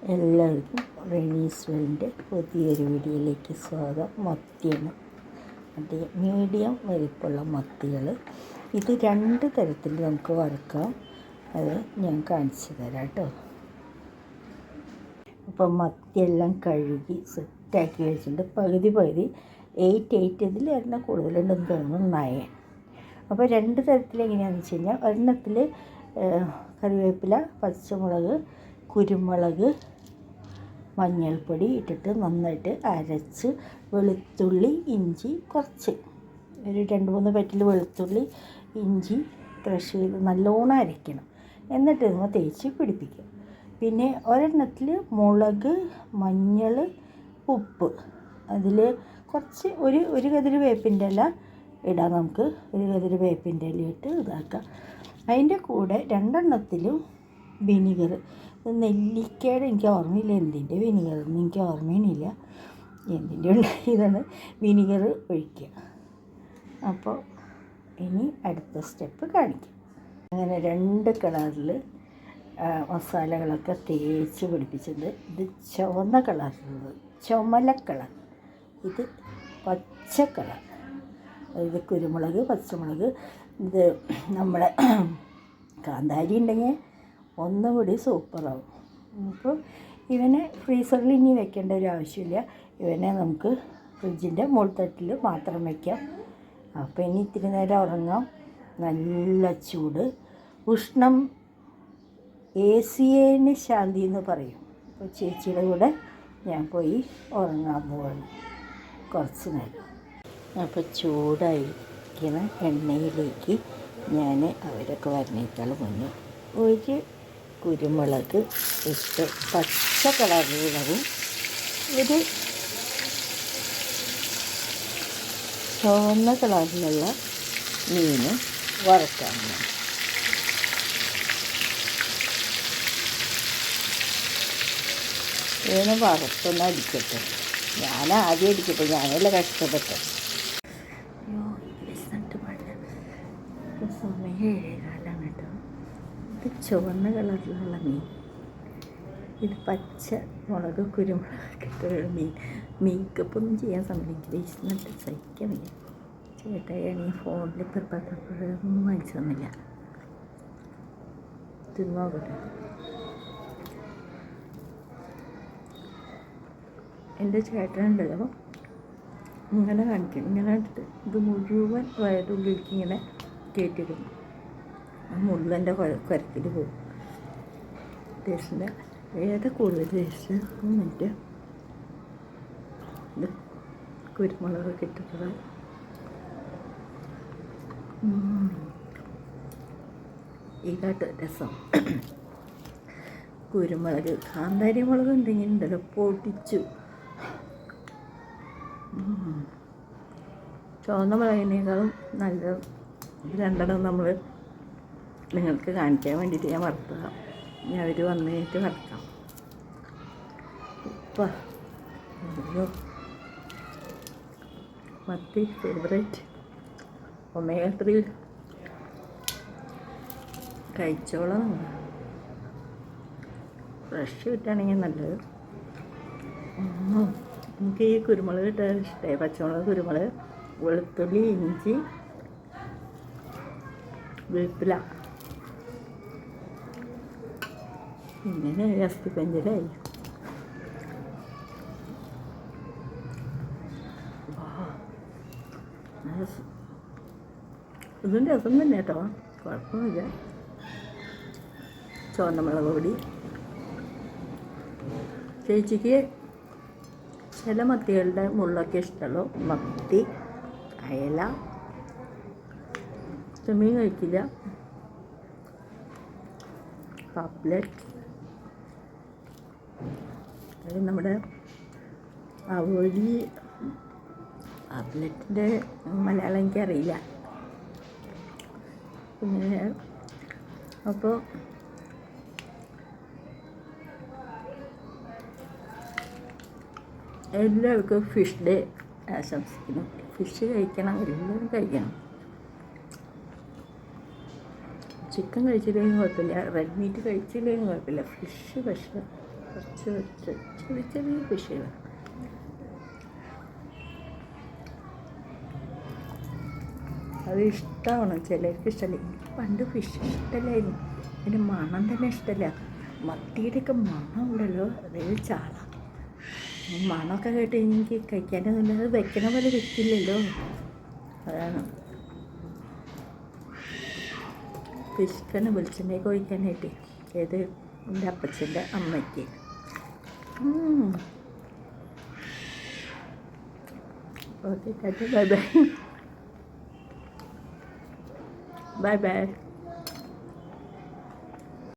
എല്ലാവർക്കും റെനീസ് വേൾഡിൻ്റെ പുതിയൊരു വീഡിയോയിലേക്ക് സ്വാഗതം. മത്തിയാണ്, മറ്റേ മീഡിയം വലിപ്പമുള്ള മത്തികൾ. ഇത് രണ്ട് തരത്തിൽ നമുക്ക് വറുക്കാം. അത് ഞാൻ കാണിച്ചു തരാം കേട്ടോ. അപ്പം മത്തിയെല്ലാം കഴുകി സെറ്റാക്കി വെച്ചിട്ടുണ്ട്. പകുതി 8 ഇതിൽ ഒരെണ്ണം കൂടുതലുണ്ടെന്ന് തോന്നുന്നു, 9. അപ്പോൾ രണ്ട് തരത്തിൽ എങ്ങനെയാണെന്ന് വെച്ച് കഴിഞ്ഞാൽ, ഒരെണ്ണത്തിൽ കറിവേപ്പില, പച്ചമുളക്, കുരുമുളക്, മഞ്ഞൾപ്പൊടി ഇട്ടിട്ട് നന്നായിട്ട് അരച്ച്, വെളുത്തുള്ളി, ഇഞ്ചി കുറച്ച്, ഒരു 2-3 പറ്റിൽ വെളുത്തുള്ളി, ഇഞ്ചി ക്രഷ് ചെയ്ത് നല്ലോണം അരയ്ക്കണം. എന്നിട്ട് നമ്മൾ തേച്ച് പിടിപ്പിക്കുക. പിന്നെ ഒരെണ്ണത്തിൽ മുളക്, മഞ്ഞൾ, ഉപ്പ്, അതിൽ കുറച്ച് ഒരു കതിര് വേപ്പിൻ്റെ ഇല ഇടാം. നമുക്ക് ഒരു കതിര് വേപ്പിൻ്റെ ഇല ഇട്ട് ഇതാക്കാം. അതിൻ്റെ കൂടെ 2 വിനിഗർ, നെല്ലിക്കയുടെ എനിക്ക് ഓർമ്മയില്ല, എന്തിൻ്റെ വിനിഗറൊന്നും എനിക്ക് ഓർമ്മയില്ല, എന്തിൻ്റെ ഇതാണ് വിനിഗർ ഒഴിക്കുക. അപ്പോൾ ഇനി അടുത്ത സ്റ്റെപ്പ് കാണിക്കാം. അങ്ങനെ 2 കളറിൽ മസാലകളൊക്കെ തേച്ച് പിടിപ്പിച്ചത്. ഇത് ചുവന്ന കളറുള്ളത്, ചുമല കളർ. ഇത് പച്ച കളർ. ഇത് കുരുമുളക്, പച്ചമുളക്. ഇത് നമ്മുടെ കാന്താരി ഉണ്ടെങ്കിൽ ഒന്നുകൂടി സൂപ്പറാവും. അപ്പോൾ ഇവനെ ഫ്രീസറിൽ ഇനി വെക്കേണ്ട ഒരു ആവശ്യമില്ല. ഇവനെ നമുക്ക് ഫ്രിഡ്ജിൻ്റെ മുൾത്തട്ടിൽ മാത്രം വയ്ക്കാം. അപ്പോൾ ഇനി ഇത്തിരി നേരം ഉറങ്ങാം. നല്ല ചൂട്, ഉഷ്ണം, AC ശാന്തി എന്ന് പറയും. അപ്പോൾ ചേച്ചിയുടെ കൂടെ ഞാൻ പോയി ഉറങ്ങാൻ പോവാണ് കുറച്ച് നേരം. അപ്പോൾ ചൂടായിരിക്കുന്ന എണ്ണയിലേക്ക് ഞാൻ അവരൊക്കെ വരുന്നേക്കാൾ മുന്നേ ഒരു കുരുമുളക് ഇട്ട് പച്ച കളറിലുള്ളതും ഒരു ചുവന്ന കളറിലുള്ള മീൻ വറുക്കാൻ. ഇതിന് വറുത്തൊന്നും അടിക്കട്ടെ. ഞാൻ ആദ്യം അടിക്കട്ടെ, ഞാനല്ല കഷ്ടപ്പെട്ടെ. സമയം 7:15 കേട്ടോ. ഇത് ചുവന്ന കളറിലുള്ള മീൻ, ഇത് പച്ച മുളക്, കുരുമുളക് ഇട്ടുള്ള മീൻ. മേക്കപ്പൊന്നും ചെയ്യാൻ സമ്മതിക്കില്ല, ഇരുന്നിട്ട് സഹിക്കാൻ വയ്യ. ചേട്ടായി ഫോണിൽ പെപ്പറൊന്നും വാങ്ങിച്ചു തന്നില്ല. തിന്നോക്കട്ടെ. എൻ്റെ ചേട്ടനുണ്ടല്ലോ, ഇങ്ങനെ കാണിക്കും, ഇങ്ങനെ എടുത്ത് ഇത് മുഴുവൻ വയറുള്ളിലേക്ക് ഇങ്ങനെ കയറ്റിയിടും. ആ മുള്ളൻ്റെ കുരത്തിൽ പോകും. ടേസ്റ്റിൻ്റെ ഏതാ കൂടുതൽ ടേസ്റ്റ്? എന്നിട്ട് ഇത് കുരുമുളകൊക്കെ ഇട്ടിട്ടുള്ള ഇതാട്ട് രസം. കുരുമുളക്, കാന്താരി മുളക് ഉണ്ടെങ്കിൽ ഉണ്ടല്ലോ പൊടിച്ചു. ചുവന്ന മുളകിനേക്കാളും നല്ല. ഇത് 2 നമ്മൾ നിങ്ങൾക്ക് കാണിക്കാൻ വേണ്ടിയിട്ട് ഞാൻ വറുത്തതാണ്. ഇനി അവർ വന്ന് കഴിഞ്ഞിട്ട് വറുക്കാം. മത്തി ഫേവറേറ്റ്. ഒമേഗ 3 കഴിച്ചോളാം. ഫ്രഷ് കിട്ടുകയാണെങ്കിൽ നല്ലത്. എനിക്ക് ഈ കുരുമുളക് ഇട്ടാൽ ഇഷ്ടമായി. പച്ചമുളക്, കുരുമുളക്, വെളുത്തുള്ളി, ഇഞ്ചി, വേപ്പില. ഇങ്ങനെ അസ്ഥിപ്പഞ്ചലായി. ഇതും രസം തന്നെ കേട്ടോ, കുഴപ്പമൊന്നുമില്ല. ചുവന്ന മുളക് പൊടി. ചേച്ചിക്ക് ചില മത്തികളുടെ മുള്ളൊക്കെ ഇഷ്ടമുള്ളൂ. മത്തി, അയല, ചെമ്മീൻ കഴിക്കില്ല. പാപ്ലെറ്റ്, അത് നമ്മുടെ അവോലി. പാപ്ലെറ്റിൻ്റെ മലയാളം എനിക്കറിയില്ല. പിന്നെ അപ്പോൾ എല്ലാവർക്കും ഫിഷ് ഡേ ആശംസിക്കുന്നു. ഫിഷ് കഴിക്കണം, എല്ലാവരും കഴിക്കണം. ചിക്കൻ കഴിച്ചില്ലെങ്കിൽ കുഴപ്പമില്ല, റെഡ് മീറ്റ് കഴിച്ചില്ലെങ്കിൽ കുഴപ്പമില്ല, ഫിഷ് പക്ഷേ കുറച്ച് കുറച്ച് ചെറിയ ചെറിയ ഫിഷുകൾ. അത് ഇഷ്ടമാണ്, ചിലർക്ക് ഇഷ്ടമല്ല. എനിക്ക് പണ്ട് ഫിഷ് ഇഷ്ടമല്ലായിരുന്നു, അതിൻ്റെ മണം തന്നെ ഇഷ്ടമല്ല. മത്തിയുടെയൊക്കെ മണം ഉണ്ടല്ലോ, അതായത് ചാള, മണമൊക്കെ കേട്ട് എനിക്ക് കഴിക്കാനൊന്നുമില്ല. അത് വെക്കണ പോലെ വെക്കില്ലല്ലോ, അതാണ്. ഫിഷ്ക്കനെ വെളിച്ചെണ്ണയൊക്കെ ഒഴിക്കാനായിട്ട് ഏത് എൻ്റെ അപ്പച്ചൻ്റെ അമ്മയ്ക്ക്. Okay, bye bye. Bye bye.